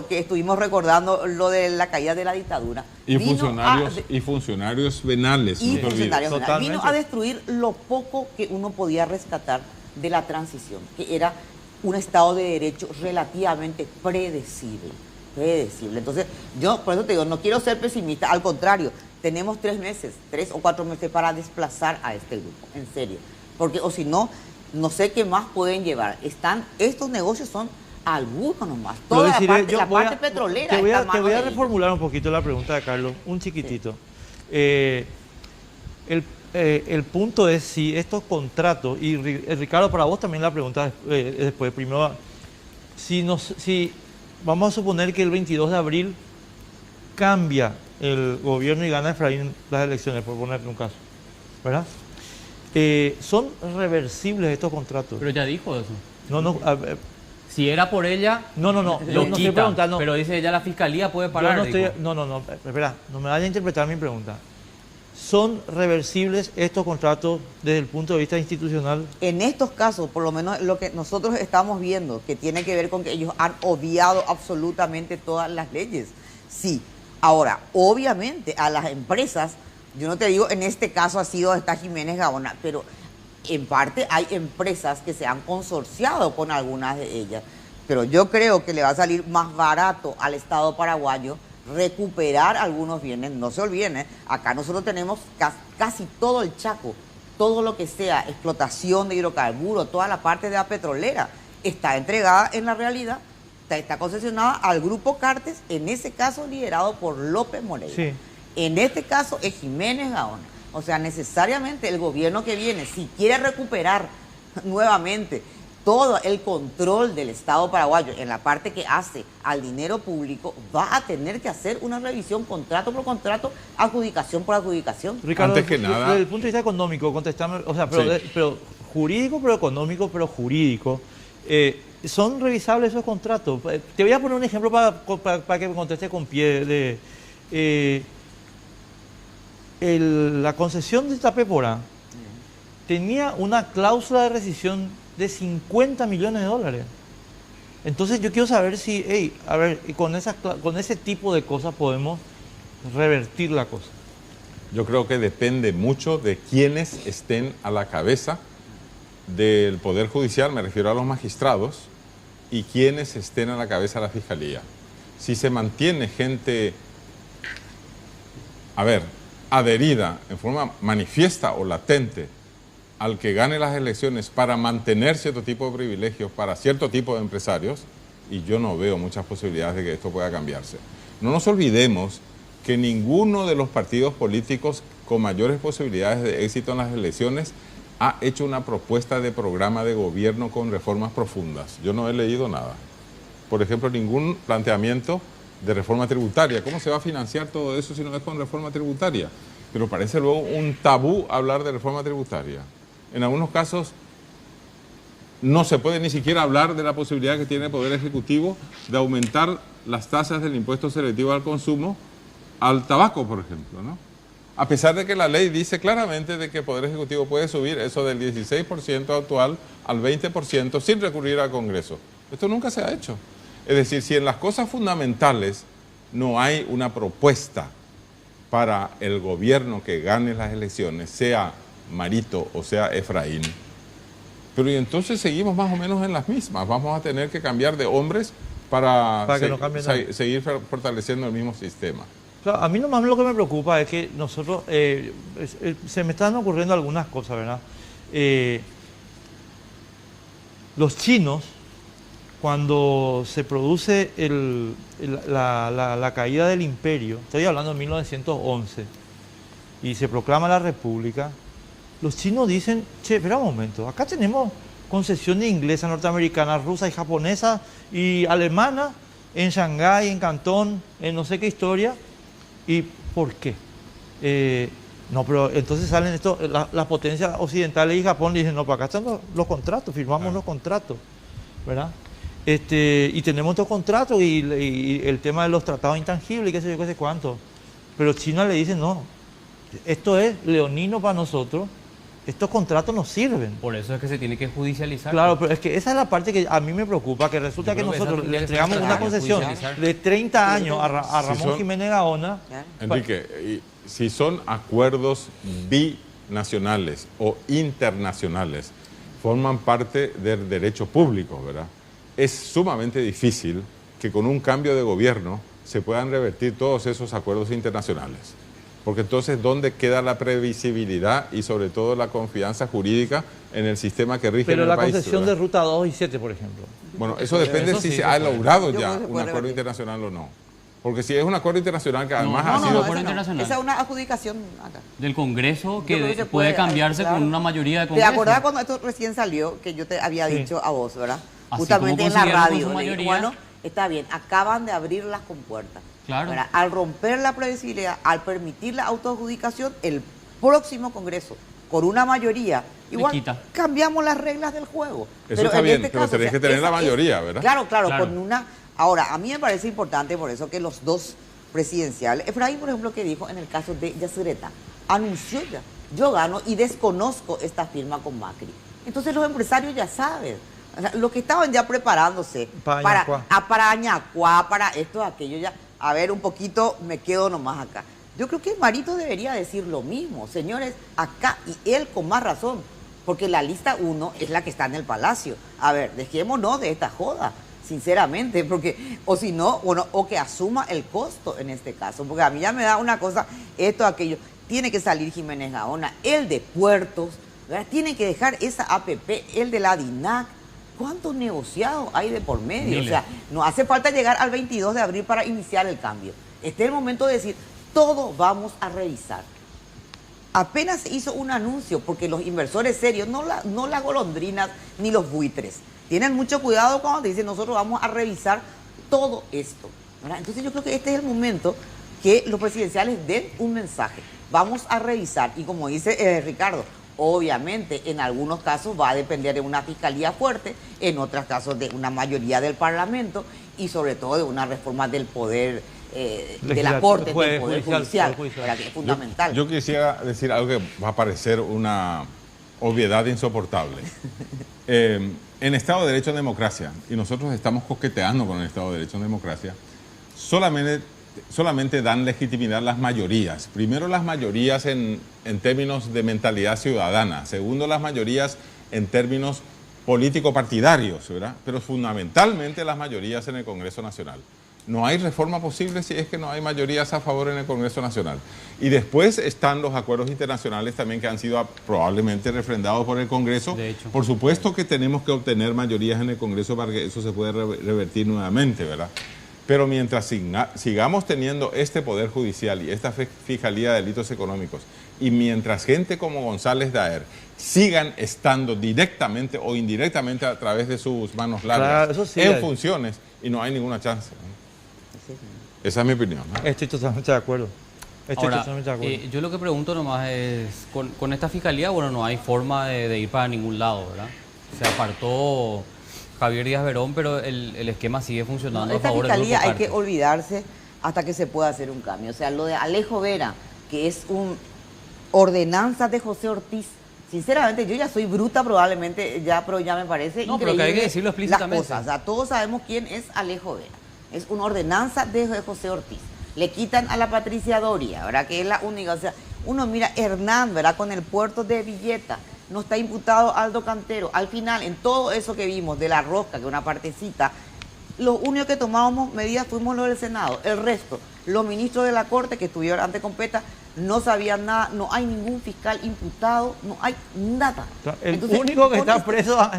que estuvimos recordando lo de la caída de la dictadura, Y vino funcionarios venales, y no te olvides. funcionarios generales. Totalmente. Vino a destruir lo poco que uno podía rescatar de la transición, que era un Estado de Derecho relativamente predecible. Entonces, yo por eso te digo, no quiero ser pesimista, al contrario, tenemos 3 o 4 meses para desplazar a este grupo, en serio. Porque, o si no, no sé qué más pueden llevar. Estos negocios son algunos nomás. Pero Toda deciré, la parte, yo la voy parte a- petrolera te voy está a, en manos te voy a de ellos. reformular un poquito la pregunta de Carlos, un chiquitito. El punto es si estos contratos, y Ricardo, para vos también la pregunta después, primero, si vamos a suponer que el 22 de abril cambia el gobierno y gana Efraín las elecciones, por ponerte un caso, ¿verdad? ¿Son reversibles estos contratos? Pero ya dijo eso. No, Si era por ella, no, lo no estoy quita, preguntando. pero dice ya la fiscalía puede Yo parar. no estoy, dijo. no, espera, no me vaya a interpretar mi pregunta. ¿Son reversibles estos contratos desde el punto de vista institucional? En estos casos, por lo menos lo que nosotros estamos viendo, que tiene que ver con que ellos han obviado absolutamente todas las leyes. Sí. Ahora, obviamente, a las empresas, yo no te digo en este caso ha sido esta Jiménez Gaona, pero en parte hay empresas que se han consorciado con algunas de ellas. Pero yo creo que le va a salir más barato al Estado paraguayo recuperar algunos bienes. No se olviden, acá nosotros tenemos casi todo el Chaco, todo lo que sea explotación de hidrocarburos, toda la parte de la petrolera, está entregada en la realidad, está concesionada al Grupo Cartes, en ese caso liderado por López Moreira. Sí. En este caso es Jiménez Gaona. O sea, necesariamente el gobierno que viene, si quiere recuperar nuevamente todo el control del Estado paraguayo en la parte que hace al dinero público, va a tener que hacer una revisión contrato por contrato, adjudicación por adjudicación. Ricardo, Antes que nada- desde el punto de vista económico, contestame, o sea, Sí. pero jurídico, pero económico, pero jurídico, ¿son revisables esos contratos? Te voy a poner un ejemplo para que me conteste con pie. La concesión de Itapepora tenía una cláusula de rescisión de 50 millones de dólares. Entonces yo quiero saber si, a ver, con ese tipo de cosas podemos revertir la cosa. Yo creo que depende mucho de quienes estén a la cabeza del Poder Judicial, me refiero a los magistrados, y quienes estén a la cabeza de la Fiscalía. Si se mantiene gente, adherida en forma manifiesta o latente al que gane las elecciones para mantener cierto tipo de privilegios para cierto tipo de empresarios, y yo no veo muchas posibilidades de que esto pueda cambiarse. No nos olvidemos que ninguno de los partidos políticos con mayores posibilidades de éxito en las elecciones ha hecho una propuesta de programa de gobierno con reformas profundas. Yo no he leído nada. Por ejemplo, ningún planteamiento de reforma tributaria. ¿Cómo se va a financiar todo eso si no es con reforma tributaria? Pero parece luego un tabú hablar de reforma tributaria. En algunos casos no se puede ni siquiera hablar de la posibilidad que tiene el Poder Ejecutivo de aumentar las tasas del impuesto selectivo al consumo al tabaco, por ejemplo, ¿no? A pesar de que la ley dice claramente de que el Poder Ejecutivo puede subir eso del 16% actual al 20% sin recurrir al Congreso. Esto nunca se ha hecho. Es decir, si en las cosas fundamentales no hay una propuesta para el gobierno que gane las elecciones, sea Marito o sea Efraín, pero y entonces seguimos más o menos en las mismas. Vamos a tener que cambiar de hombres para que no cambie nada. seguir fortaleciendo el mismo sistema. Claro, a mí nomás lo que me preocupa es que nosotros, se me están ocurriendo algunas cosas, ¿verdad? Los chinos, cuando se produce la caída del imperio, estoy hablando de 1911, y se proclama la república, los chinos dicen, che, espera un momento, acá tenemos concesiones inglesas, norteamericanas, rusas y japonesas y alemanas en Shanghái, en Cantón, en no sé qué historia. ¿Y por qué? No, pero entonces salen las potencias occidentales y Japón dicen, no, para acá están los contratos, firmamos los contratos, ¿verdad? Y tenemos estos contratos y el tema de los tratados intangibles y qué sé yo, qué sé cuánto. Pero China le dice, no, esto es leonino para nosotros, estos contratos nos sirven. Por eso es que se tiene que judicializar. Claro, pero es que esa es la parte que a mí me preocupa, que resulta que nosotros le entregamos una concesión de 30 años a Ramón Jiménez Gaona. Enrique, si son acuerdos binacionales o internacionales, forman parte del derecho público, ¿verdad? Es sumamente difícil que con un cambio de gobierno se puedan revertir todos esos acuerdos internacionales. Porque entonces, ¿dónde queda la previsibilidad y sobre todo la confianza jurídica en el sistema que rige en el país? Pero la concesión de Ruta 2 y 7, por ejemplo. Bueno, eso depende si se ha logrado ya un acuerdo internacional o no. Porque si es un acuerdo internacional que además ha sido... Esa es una adjudicación acá. Del Congreso que puede cambiarse con una mayoría de ¿Te Congreso? acordás cuando esto recién salió, que yo te había dicho a vos, ¿verdad? Así justamente en la como consiguieron radio. con su Le dije, mayoría. bueno, está bien, acaban de abrir las compuertas. Claro. ¿Verdad? Al romper la previsibilidad, al permitir la autoadjudicación, el próximo Congreso, con una mayoría, igual cambiamos las reglas del juego. Eso está bien, pero tenés que tener la mayoría, ¿verdad? Claro, con una... Ahora, a mí me parece importante por eso que los dos presidenciales, Efraín, por ejemplo, que dijo en el caso de Yacyretá, anunció ya, yo gano y desconozco esta firma con Macri. Entonces los empresarios ya saben, o sea, los que estaban ya preparándose para Añacuá, para esto, aquello, ya, a ver, un poquito me quedo nomás acá. Yo creo que Marito debería decir lo mismo, señores, acá, y él con más razón, porque la lista 1 es la que está en el Palacio. A ver, dejémonos de esta joda, sinceramente, porque, o si no, bueno, o que asuma el costo en este caso, porque a mí ya me da una cosa, esto, aquello, tiene que salir Jiménez Gaona, el de Puertos, ¿verdad? Tiene que dejar esa APP, el de la DINAC. ¿Cuántos negociados hay de por medio? Miles. O sea, no hace falta llegar al 22 de abril para iniciar el cambio. Este es el momento de decir, todo vamos a revisar. Apenas se hizo un anuncio, porque los inversores serios, no las golondrinas ni los buitres, tienen mucho cuidado cuando te dicen, nosotros vamos a revisar todo esto, ¿verdad? Entonces yo creo que este es el momento que los presidenciales den un mensaje. Vamos a revisar, y como dice Ricardo, obviamente, en algunos casos va a depender de una fiscalía fuerte, en otros casos de una mayoría del Parlamento y sobre todo de una reforma del poder, de la Corte, del Poder Judicial, que es fundamental. Yo quisiera decir algo que va a parecer una obviedad insoportable. En Estado de Derecho en democracia, y nosotros estamos coqueteando con el Estado de Derecho en democracia, solamente dan legitimidad las mayorías. Primero, las mayorías en términos de mentalidad ciudadana. Segundo, las mayorías en términos político-partidarios, ¿verdad? Pero fundamentalmente las mayorías en el Congreso Nacional. No hay reforma posible si es que no hay mayorías a favor en el Congreso Nacional. Y después están los acuerdos internacionales también que han sido probablemente refrendados por el Congreso. De hecho, por supuesto que tenemos que obtener mayorías en el Congreso para que eso se pueda revertir nuevamente, ¿verdad? Pero mientras sigamos teniendo este Poder Judicial y esta Fiscalía de Delitos Económicos, y mientras gente como González Daer sigan estando directamente o indirectamente a través de sus manos largas en funciones, y no hay ninguna chance, ¿no? Esa es mi opinión, ¿no? Estoy totalmente de acuerdo. Ahora, yo lo que pregunto nomás es, con esta Fiscalía, bueno, no hay forma de ir para ningún lado, ¿verdad? Se apartó Javier Díaz Verón, pero el esquema sigue funcionando a favor del grupo Fiscalía hay que olvidarse hasta que se pueda hacer un cambio. O sea, lo de Alejo Vera, que es un ordenanzas de José Ortiz. Sinceramente, yo ya soy bruta probablemente, ya, pero ya me parece No, pero increíble que hay que decirlo explícitamente. las cosas. O sea, todos sabemos quién es Alejo Vera. Es una ordenanza de José Ortiz. Le quitan a la Patricia Doria, ¿verdad? Que es la única. O sea, uno mira Hernán, ¿verdad? Con el puerto de Villeta. No está imputado Aldo Cantero. Al final, en todo eso que vimos de la rosca, que es una partecita, lo único que tomábamos medidas fuimos los del Senado. El resto, los ministros de la Corte que estuvieron ante Competa, no sabían nada, no hay ningún fiscal imputado, no hay nada. El Entonces, único que está preso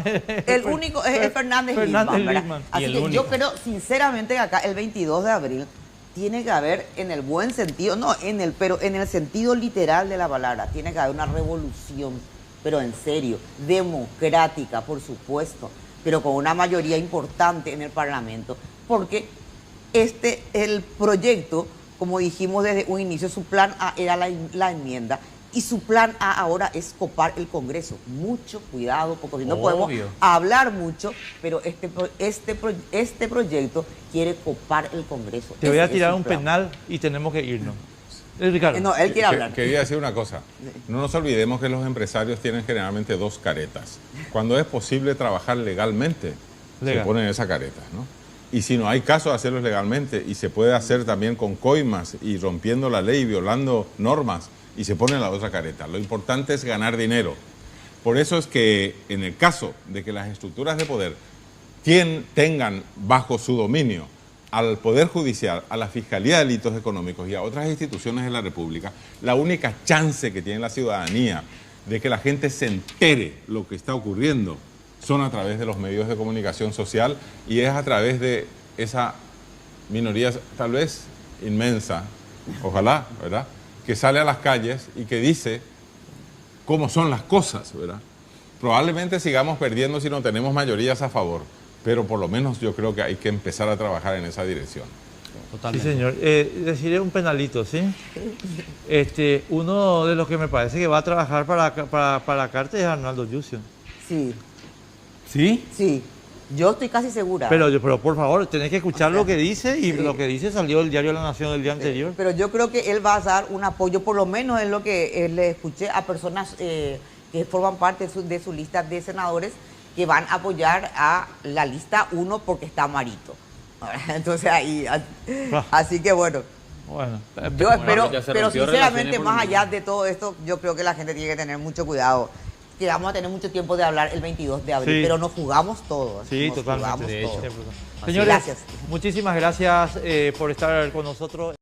el único es Fernández Lindman, ¿verdad? Lindman. Así que yo creo sinceramente que acá el 22 de abril tiene que haber, en el buen sentido, no en el, pero en el sentido literal de la palabra, tiene que haber una revolución, pero en serio, democrática, por supuesto, pero con una mayoría importante en el Parlamento, porque el proyecto, como dijimos desde un inicio, su plan A era la enmienda, y su plan A ahora es copar el Congreso. Mucho cuidado, porque no podemos hablar mucho, pero este proyecto quiere copar el Congreso. Te voy a tirar un penal y tenemos que irnos. Ricardo. No, él quiere hablar. Quería decir una cosa. No nos olvidemos que los empresarios tienen generalmente dos caretas. Cuando es posible trabajar legalmente, se ponen esa careta, ¿no? Y si no hay caso de hacerlo legalmente, y se puede hacer también con coimas y rompiendo la ley, violando normas, y se pone la otra careta. Lo importante es ganar dinero. Por eso es que en el caso de que las estructuras de poder tengan bajo su dominio al Poder Judicial, a la Fiscalía de Delitos Económicos y a otras instituciones de la República, la única chance que tiene la ciudadanía de que la gente se entere lo que está ocurriendo son a través de los medios de comunicación social, y es a través de esa minoría tal vez inmensa, ojalá, ¿verdad?, que sale a las calles y que dice cómo son las cosas, ¿verdad? Probablemente sigamos perdiendo si no tenemos mayorías a favor, pero por lo menos yo creo que hay que empezar a trabajar en esa dirección. Totalmente. Sí, señor. Deciré un penalito, ¿sí? Uno de los que me parece que va a trabajar para la carta es Arnaldo Yucio. Sí. ¿Sí? Sí, yo estoy casi segura. Pero por favor, tenés que escuchar lo que dice, y lo que dice salió del diario La Nación el día anterior. Pero yo creo que él va a dar un apoyo, por lo menos es lo que le escuché a personas que forman parte de su lista de senadores, que van a apoyar a la lista 1 porque está Marito. Entonces ahí, así que bueno. Bueno, Yo espero, ya se pero rompió sinceramente, relaciones más por allá de todo esto, yo creo que la gente tiene que tener mucho cuidado. Que vamos a tener mucho tiempo de hablar el 22 de abril, Sí. pero nos jugamos todos. sí, nos totalmente. jugamos De hecho. todos. Señores, Gracias. muchísimas gracias por estar con nosotros.